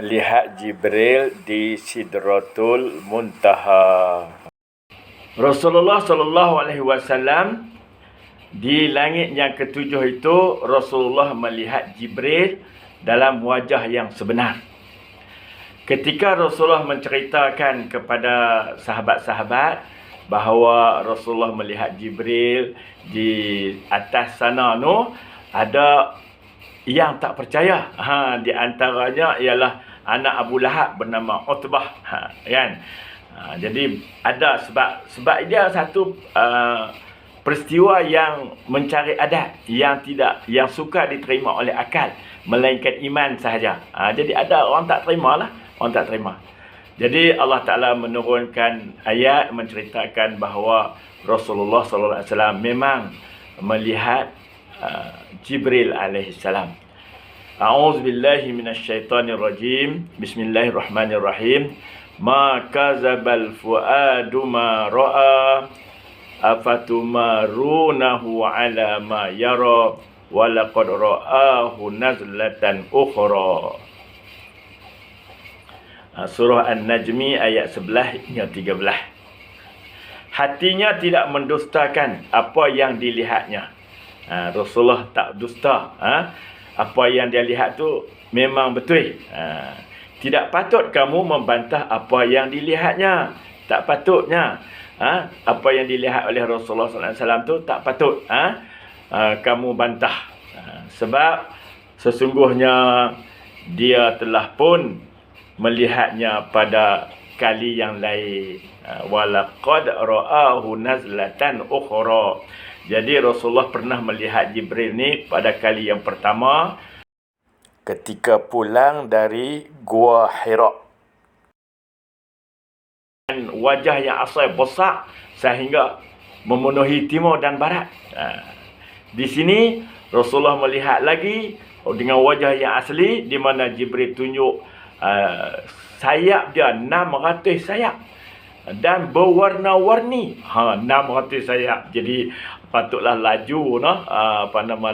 melihat Jibril di Sidratul Muntaha. Rasulullah SAW di langit yang ketujuh itu, Rasulullah melihat Jibril dalam wajah yang sebenar. Ketika Rasulullah menceritakan kepada sahabat-sahabat bahawa Rasulullah melihat Jibril di atas sana tu, ada yang tak percaya. Di antaranya ialah anak Abu Lahab bernama Utbah. Kan? Jadi ada sebab dia satu peristiwa yang mencari adat, yang suka diterima oleh akal, melainkan iman sahaja. Jadi ada orang tak terima lah, orang tak terima. Jadi Allah Ta'ala menurunkan ayat menceritakan bahawa Rasulullah SAW memang melihat Jibril alaihissalam. A'udzubillahi minasyaitanirrajim. Bismillahirrahmanirrahim. Ma kazabal fuadu ma ra'a afatumarunahu ala ma yara walaqad ra'ahu nazlatan ukhra. Surah An-Najmi ayat 11 hingga 13. Hatinya tidak mendustakan apa yang dilihatnya. Rasulullah tak dusta. Apa yang dia lihat tu memang betul. Tidak patut kamu membantah apa yang dilihatnya. Tak patutnya. Apa yang dilihat oleh Rasulullah SAW tu tak patut kamu bantah. Sebab sesungguhnya dia telah pun melihatnya pada kali yang lain. Walaqad ra'ahu nazlatan ukhra. Jadi Rasulullah pernah melihat Jibril ni pada kali yang pertama ketika pulang dari Gua Hira. Dan wajah yang asal besar sehingga memenuhi timur dan barat. Di sini Rasulullah melihat lagi dengan wajah yang asli, di mana Jibril tunjuk sayap dia 600 sayap dan berwarna-warni. 600 sayap. Jadi patutlah laju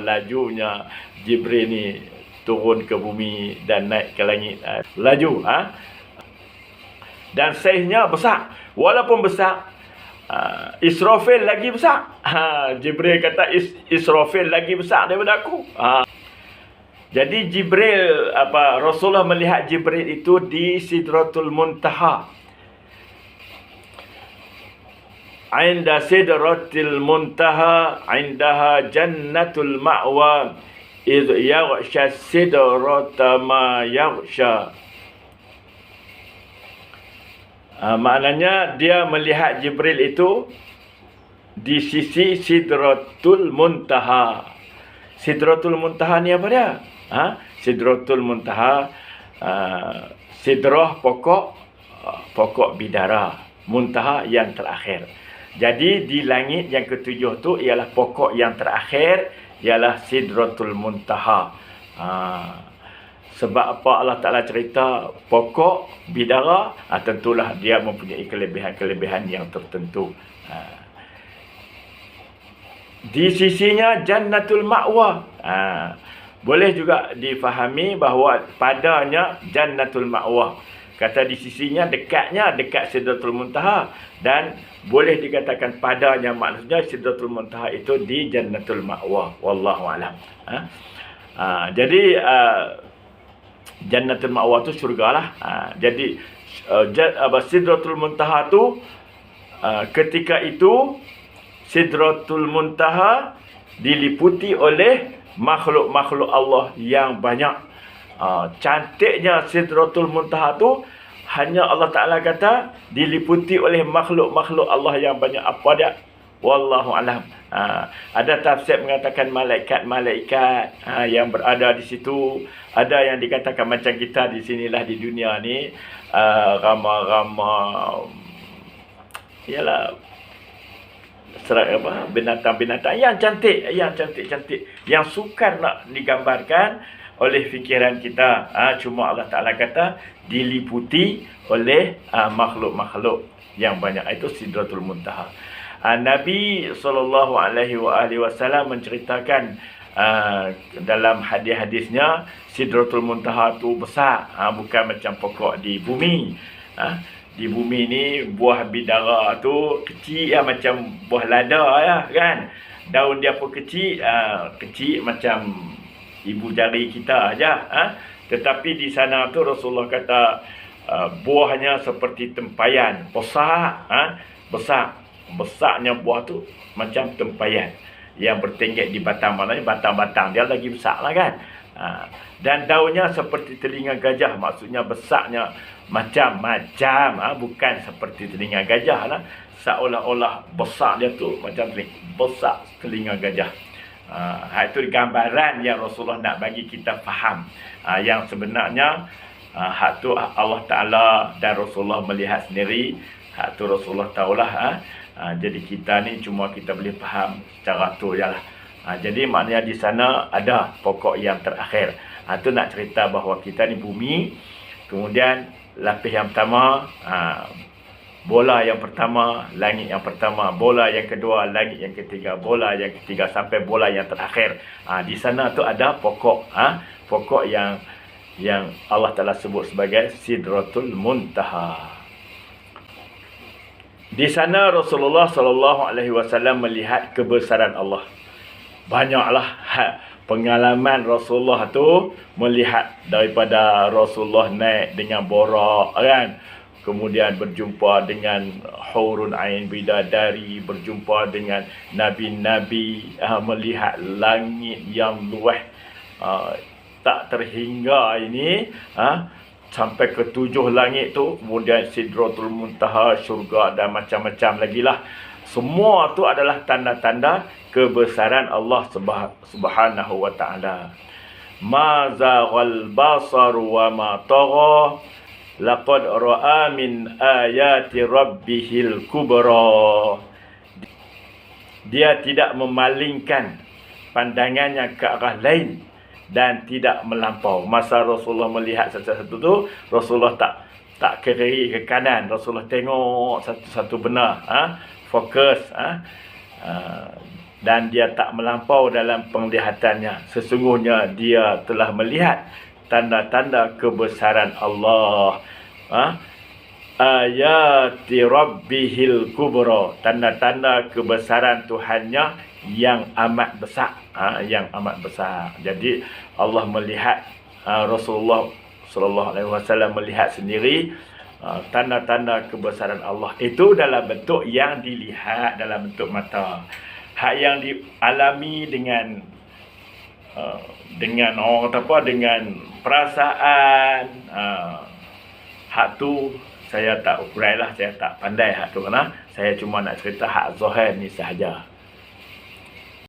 lajunya Jibril ni turun ke bumi dan naik ke langit. Laju. Dan saiznya besar. Walaupun besar, Israfil lagi besar. Jibril kata Israfil lagi besar daripada aku. Jadi Rasulullah melihat Jibril itu di Sidratul Muntaha. Inda Sidratul Muntaha, indaha Jannatul Ma'wa, idh yaghsha sidrata ma yaghsha. Maknanya dia melihat Jibril itu di sisi Sidratul Muntaha. Sidratul Muntaha ni apa dia? Sidratul Muntaha, sidrah pokok bidara, muntaha yang terakhir. Jadi di langit yang ketujuh tu ialah pokok yang terakhir, ialah Sidratul Muntaha. Sebab apa Allah Ta'ala cerita pokok bidara, tentulah dia mempunyai kelebihan-kelebihan yang tertentu. Di sisinya Jannatul Ma'wa. Boleh juga difahami bahawa padanya Jannatul Ma'wa. Kata di sisinya, dekat Sidratul Muntaha. Dan boleh dikatakan padanya, maksudnya Sidratul Muntaha itu di Jannatul Ma'wa. Wallahu'alam. Jadi Jannatul Ma'wa tu syurgalah. Jadi Sidratul Muntaha tu ketika itu Sidratul Muntaha diliputi oleh makhluk-makhluk Allah yang banyak. Cantiknya Sidratul Muntaha tu hanya Allah Ta'ala kata diliputi oleh makhluk-makhluk Allah yang banyak. Apa dia? Wallahu alam. Ada tafsir mengatakan malaikat-malaikat yang berada di situ. Ada yang dikatakan macam kita di sinilah di dunia ni, ramah-ramah ialah binatang-binatang yang cantik, yang sukar nak digambarkan oleh fikiran kita. Cuma Allah Ta'ala kata diliputi oleh makhluk-makhluk yang banyak. Itu Sidratul Muntaha. Nabi SAW menceritakan dalam hadis-hadisnya Sidratul Muntaha tu besar, bukan macam pokok di bumi. Di bumi ni buah bidara tu kecil macam buah lada kan. Daun dia pun kecil, kecil macam ibu jari kita aja. Tetapi di sana tu Rasulullah kata buahnya seperti tempayan, besar, besarnya buah tu macam tempayan yang bertingkat di batang, maknanya batang-batang dia lagi besar lah kan. Dan daunnya seperti telinga gajah, maksudnya besarnya macam-macam, bukan seperti telinga gajah lah, seolah-olah besar dia tu macam besar telinga gajah. Itu gambaran yang Rasulullah nak bagi kita faham, yang sebenarnya hak tu Allah Ta'ala dan Rasulullah melihat sendiri, hak tu Rasulullah tahulah. Jadi kita ni cuma kita boleh faham secara tu je lah. Jadi maknanya di sana ada pokok yang terakhir. Itu nak cerita bahawa kita ni bumi, kemudian lapis yang pertama, bola yang pertama, langit yang pertama, bola yang kedua, langit yang ketiga, bola yang ketiga, sampai bola yang terakhir. Di sana tu ada pokok, pokok yang Allah Ta'ala sebut sebagai Sidratul Muntaha. Di sana Rasulullah SAW melihat kebesaran Allah. Banyaklah pengalaman Rasulullah tu melihat, daripada Rasulullah naik dengan borak kan, kemudian berjumpa dengan hurun ain bidadari, berjumpa dengan nabi-nabi, melihat langit yang luas tak terhingga ini, sampai ke 7 langit tu, kemudian Sidratul Muntaha, syurga dan macam-macam lagi lah. Semua tu adalah tanda-tanda kebesaran Allah Subhanahu wa Ta'ala. Ma zaghal basar wa ma tagha, laqad ra'a min ayati rabbihil kubra. Dia tidak memalingkan pandangannya ke arah lain dan tidak melampau. Masa Rasulullah melihat satu-satu tu, Rasulullah tak ke kiri ke kanan, Rasulullah tengok satu-satu benda, fokus, dan dia tak melampau dalam penglihatannya. Sesungguhnya dia telah melihat tanda-tanda kebesaran Allah, ayati rabbihil kubra, tanda-tanda kebesaran Tuhannya yang amat besar, yang amat besar. Jadi Allah melihat, Rasulullah sallallahu alaihi wasallam melihat sendiri tanda-tanda kebesaran Allah itu dalam bentuk yang dilihat dalam bentuk mata. Hak yang dialami dengan orang kata apa, dengan perasaan, hak tu saya tak ukurailah, saya tak pandai hak tu, kerana saya cuma nak cerita hak zahir ni sahaja.